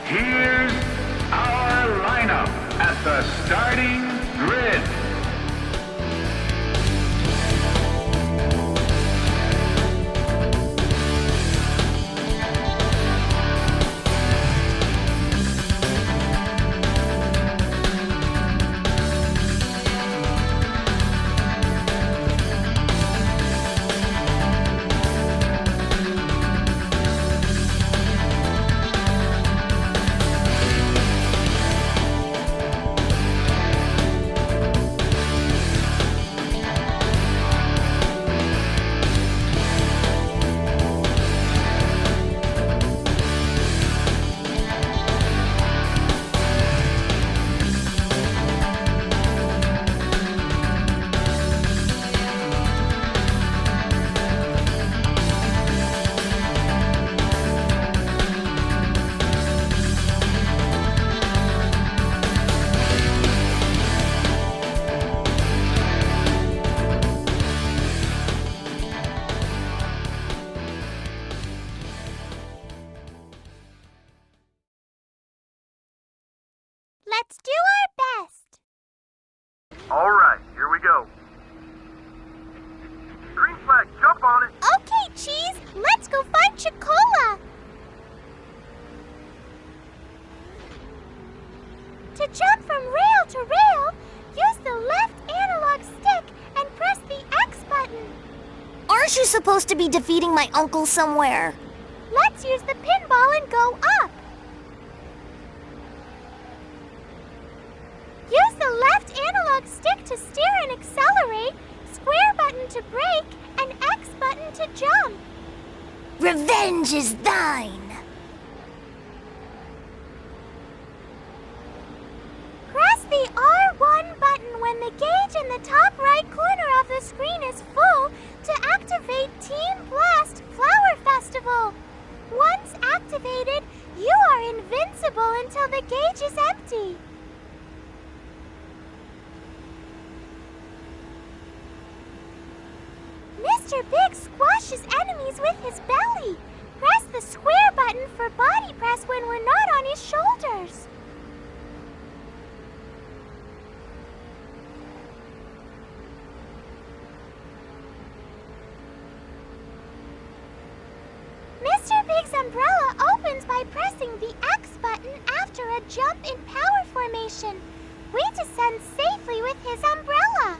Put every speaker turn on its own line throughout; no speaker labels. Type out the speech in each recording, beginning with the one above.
Here's our lineup at the starting grid.
Let's do our best.
All right, here we go. Green flag, jump on it.
Okay, Cheese, let's go find Chicola. To jump from rail to rail, use the left analog stick and press the X button.
Aren't you supposed to be defeating my uncle somewhere?
Let's use the pinball and go up. Use the left analog stick to steer and accelerate, square button to brake, and X button to jump.
Revenge is thine!
Press the R1 button when the gauge in the top right corner of the screen is full to activate Team Blast Flower Festival. Once activated, you are invincible until the gauge is empty. Mr. Big squashes enemies with his belly. Press the square button for body press when we're not on his shoulders. Mr. Big's umbrella opens by pressing the X button after a jump in power formation. We descend safely with his umbrella.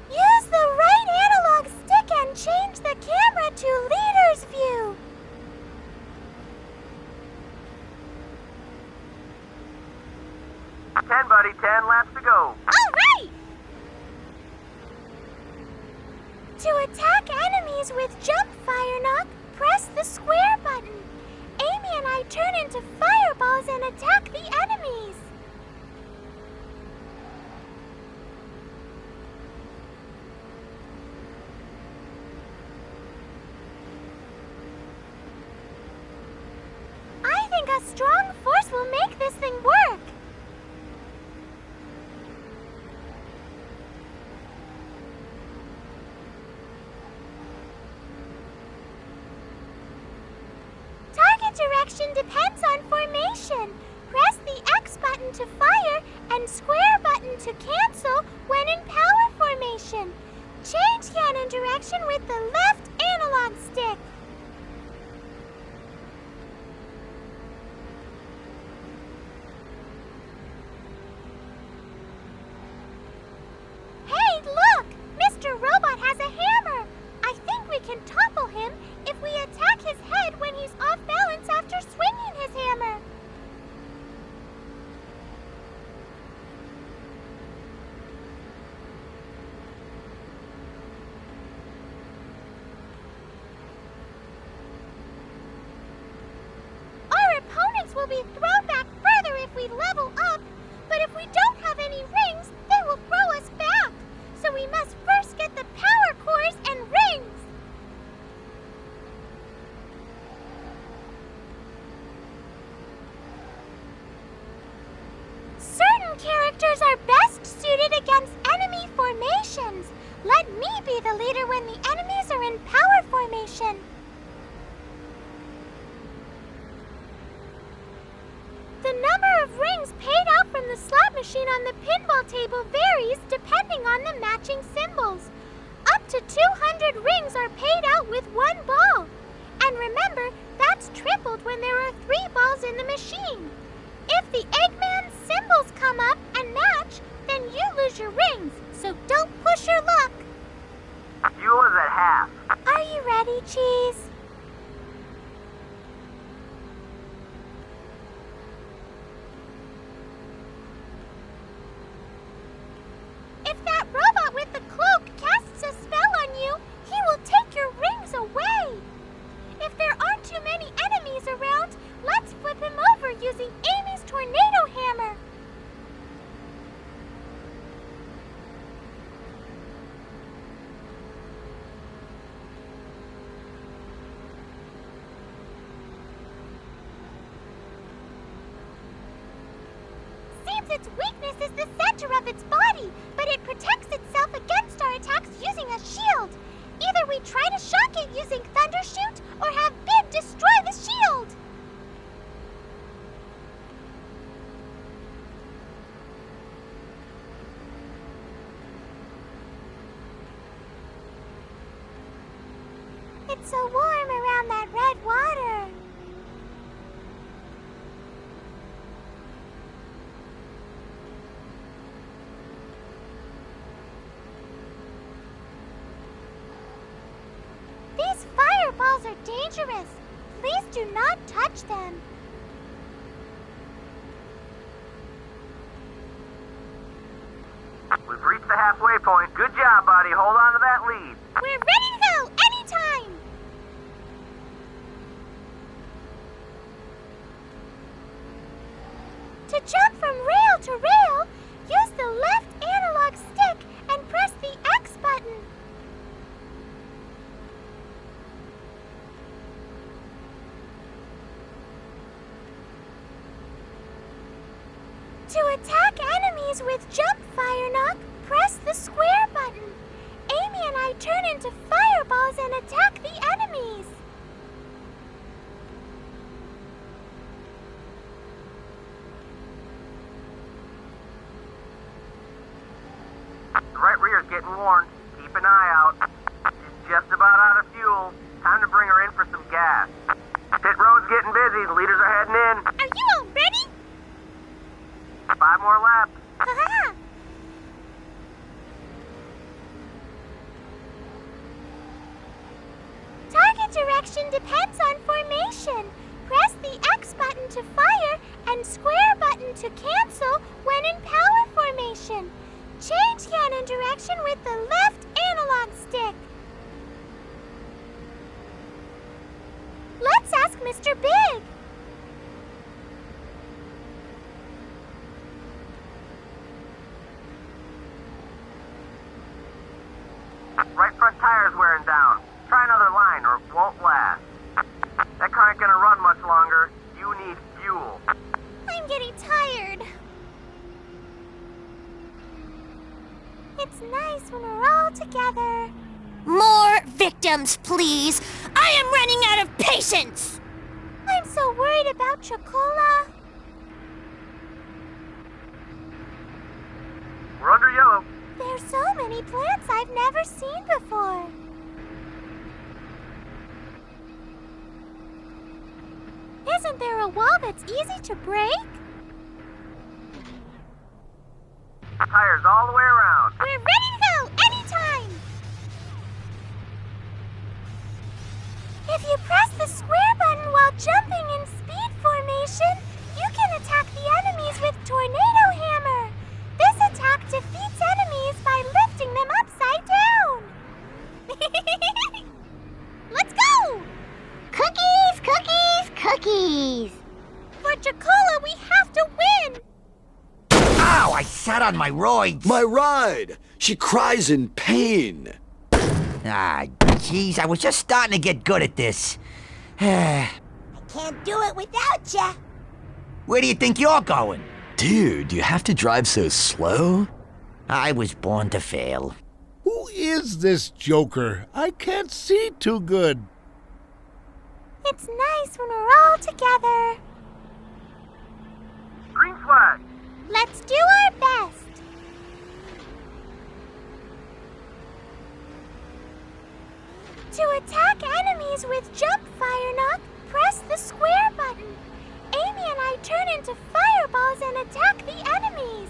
Use the right analog stick and change the camera to leader's view.
Ten, buddy, 10 laps to go.
All right! To attack enemies with jump fire knock, press the square button. Amy and I turn into fireballs and attack the enemies. I think a strong force will make this thing work. Target direction depends on formation. Press the X button to fire and square button to cancel when in power formation. Change cannon direction with the left analog stick. Hey, look! Mr. Robot has a hammer! I think we can topple him if we attack his head when he's off balance after swinging his hammer. Our opponents will be thrown back further if we level up, but if we don't have any rings, they will throw us back. So we must first get the power cores and rings. Certain characters are best on the pinball table varies depending on the matching symbols. Up to 200 rings are paid out with one ball. And remember, that's tripled when there are 3 balls in the machine. If the Eggman's symbols come up and match, then you lose your rings, so don't push your luck.
Fuel is at half.
Are you ready, Cheese? If that robot with the cloak casts a spell on you, he will take your rings away. If there aren't too many enemies around, let's flip him over using Amy's tornado hammer. Seems its weakness is the center of its body, but it protects itself against our attacks using a shield. Either we try to shock it using Thundershoot or have Big destroy the shield. It's so warm around that red water. These fireballs are dangerous. Please do not touch them.
We've reached the halfway point. Good job, buddy. Hold on to that lead.
We're ready to go anytime. To jump from rail to rail, use the left analog stick and press the X button. To attack enemies with jump fire knock, press the square button. Amy and I turn into fireballs and attack the enemies.
The right rear's getting warned. Keep an eye out. She's just about out of fuel. Time to bring her in for some gas. Pit road's getting busy. The leaders are heading in.
Are you all ready?
5 more laps.
Ha-ha! Target direction depends on formation. Press the X button to fire and square button to cancel when in power formation. Change cannon direction with the left analog stick. Let's ask Mr. Big.
Right front tire's wearing down. Try another line or it won't last. That car ain't gonna run much longer. You need fuel.
I'm getting tired. It's nice when we're all together.
More victims, please. I am running out of patience.
I'm so worried about Chocola.
We're under yellow.
There's so many plants I've never seen before. Isn't there a wall that's easy to break?
Tires all the way around.
We're ready to go anytime! If you press the square button while jumping in speed formation, you can attack the enemies with Tornado Hammer. This attack defeats enemies by lifting them upside down. Let's go!
Cookies, cookies, cookies.
For Chocola, we have to win!
Ow! I sat on my roids.
My ride! She cries in pain.
Ah, jeez, I was just starting to get good at this.
I can't do it without ya.
Where do you think you're going?
Dude, you have to drive so slow?
I was born to fail.
Who is this joker? I can't see too good.
It's nice when we're all together.
Green flag.
Let's do our best. enemies with jump, Fire Knock, press the square button. Amy and I turn into fireballs and attack the enemies.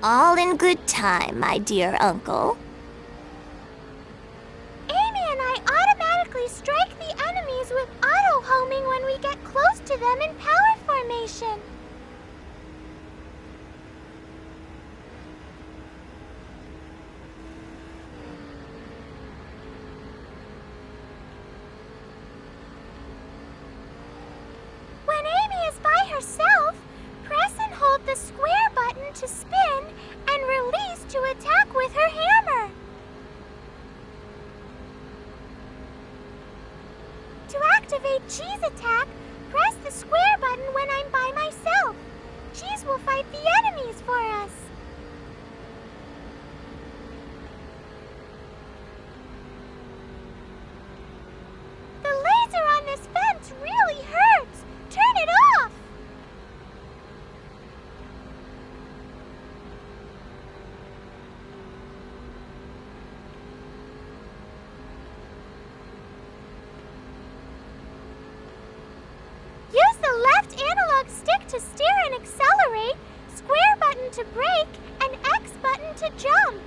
All in good time, my dear uncle.
Amy and I automatically strike the enemies with auto-homing when we get close to them in power formation. When Amy is by herself, press and hold the square button to spin and release to attack with her hammer. To activate Cheese Attack, press the square button when I'm by myself. Cheese will fight the enemies for us. The laser on this fence really hurts. Turn it off. Use the left analog stick to steer and accelerate, square button to brake, and X button to jump.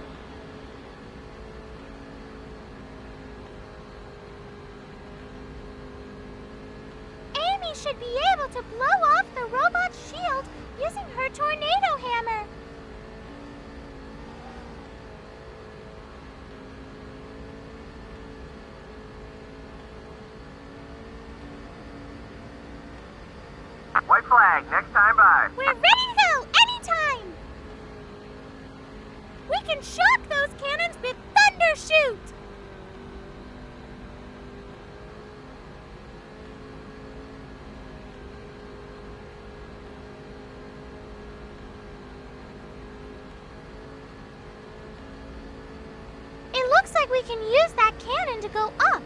Amy should be able to blow off the robot's shield using her tornado hammer.
White flag, next time by.
We're ready to go anytime! We can shock those cannons with Thunder Shoot! It looks like we can use that cannon to go up.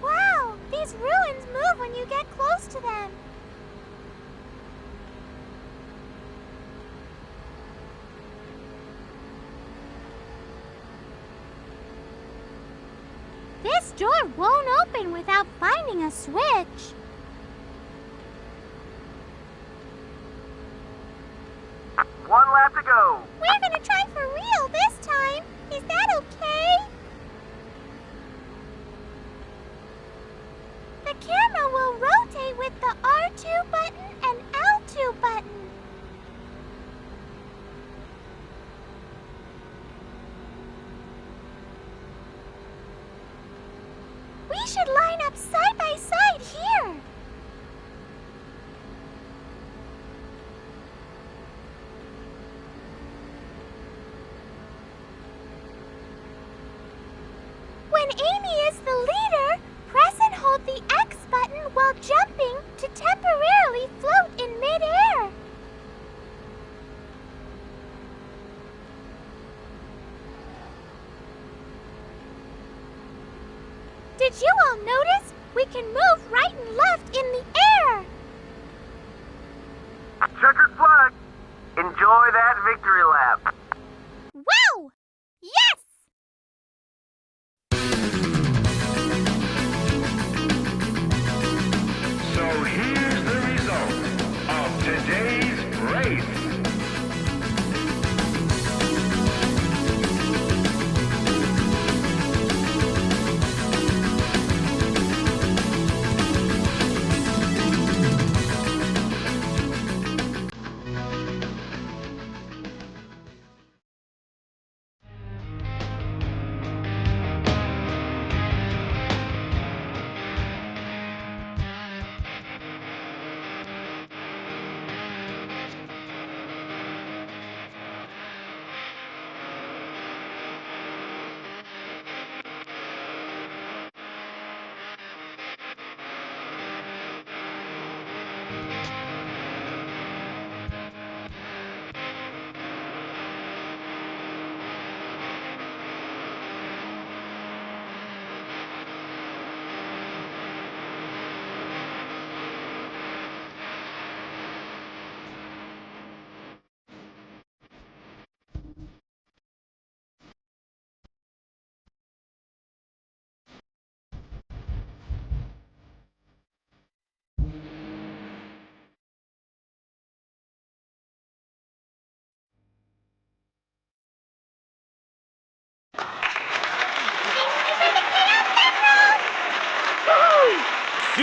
Wow, these ruins move when you get close to them. This door won't open without finding a switch.
One lap to go.
We're gonna try for real this time. Is that okay? The camera will rotate with the R2 button and L2 button. We should line up side by side here. When Amy is the leader, press and hold the X button while jumping to temporarily float in midair. Did you all notice? We can move right and left in the air.
Checkered flag. Enjoy that victory lap.
Wow! Yes!
So here's the result of today's race.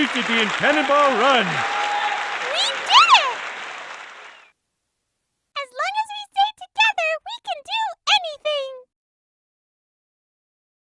shoot you in Cannonball Run.